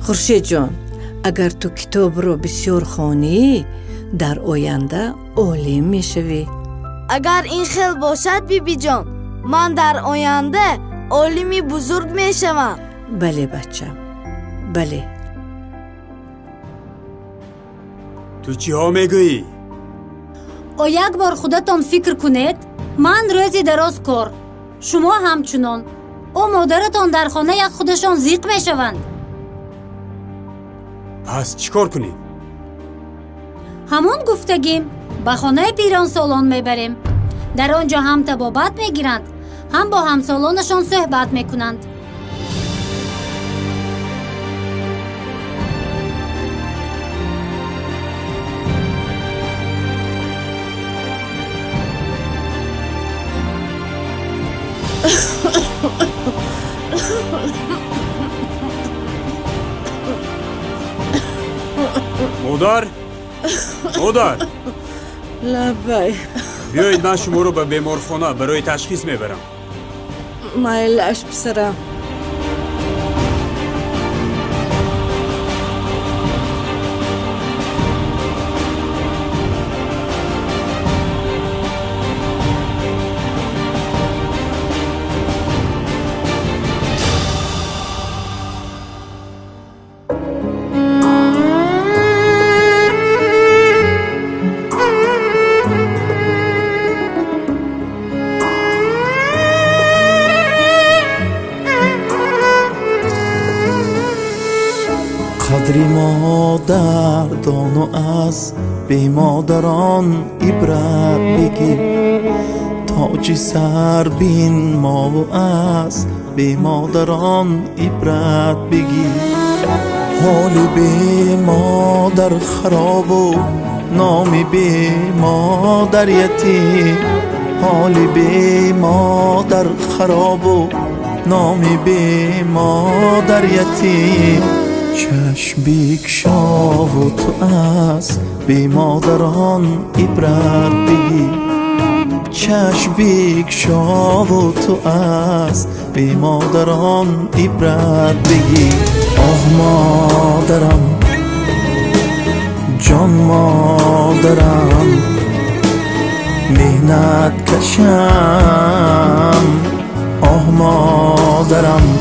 خورشید جان، اگر تو کتاب رو بسیار خوانی در آینده عالم میشوی. اگر این خیل باشد بیبی جان، من در آینده عالمی بزرگ میشوم. بله بچم، بله. تو چی ها میگویی؟ او یک بار خودتان فکر کنید. من روزی دراز کار، شما همچنان. او مادرتان در خانه یک خودشان زیق میشوند. پس چیکار کنیم؟ همون گفتگیم به خانه پیران سالان میبریم. در آنجا هم طبابت میگیرند، هم با همسالانشان صحبت میکنند. مادر لبای بیایید من شما رو به بیمارخانه برای تشخیص میبرم. مایلش پسرم. قدری مادردان و از بی مادران عبرت بگیر. تاج سر بین ما و از بی مادران عبرت بگیر. حال بی مادر خراب و نام بی مادر یتیم. حال بی مادر خراب و نام بی مادر یتیم. چشم بیکشا و تو از بی مادران عبرت بگیر. چشم بیکشا و تو از بی مادران عبرت بگیر. آه مادرم، جان مادرم، مهنت کشم. آه مادرم،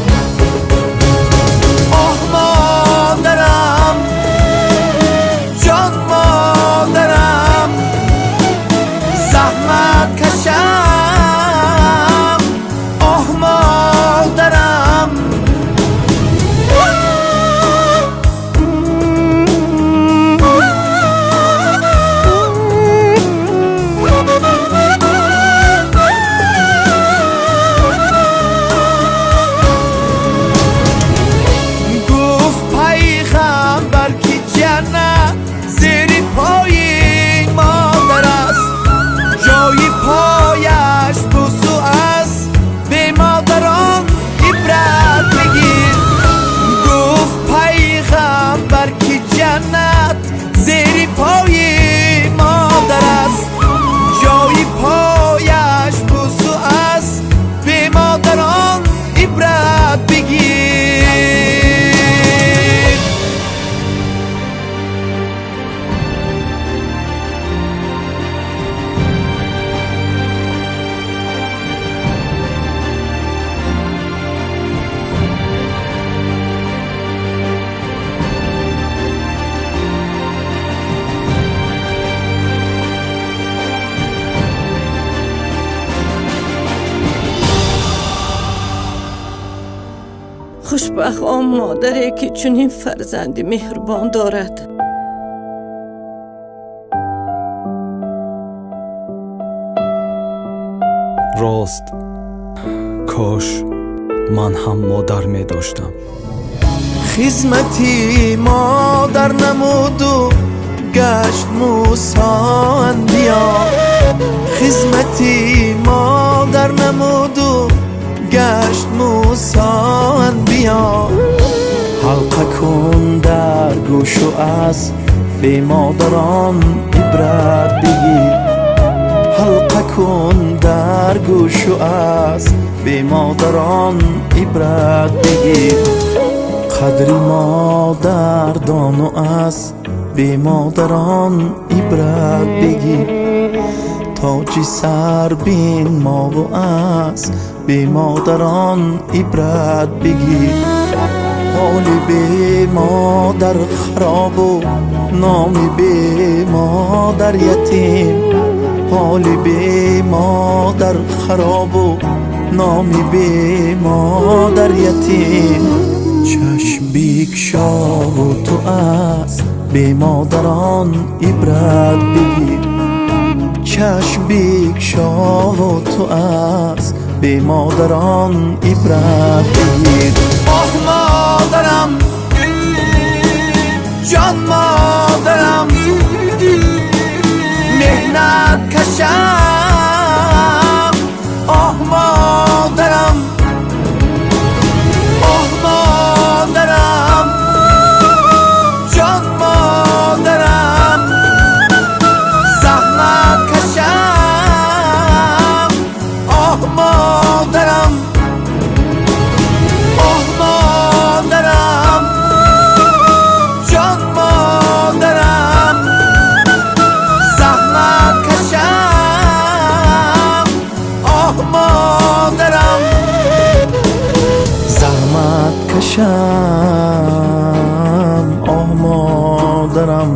خوشبخت آن مادری که چنین فرزندی مهربان دارد. راست، کاش من هم مادر می داشتم. خدمتی مادر نمود و گشت موسی انبیا. خدمتی مادر نمود و گشت موسی انبیا. حلقه کن در گوش و از بی مادران عبرت بگیر. حلقه کن در گوش و از بی مادران عبرت بگیر. قدری مادردان و از به مادران عبرت بگیر تاجی سر بین ما و از به مادران عبرت بگیر حالی به مادر خراب و نامی به مادر یتیم حالی به مادر خراب و نامی به مادر یتیم چشم بیکشا و تو از به مادران عبرت بگیر چشم بیکشا و تو از به مادران عبرت بگیر آه مادرم جان مادرم مهنت کشم آه مادرم آه مادرم جان مادرم زحمت کشم آه مادرم آه مادرم جان مادرم زحمت کشم آه مادرم زحمت کشم آه مادرم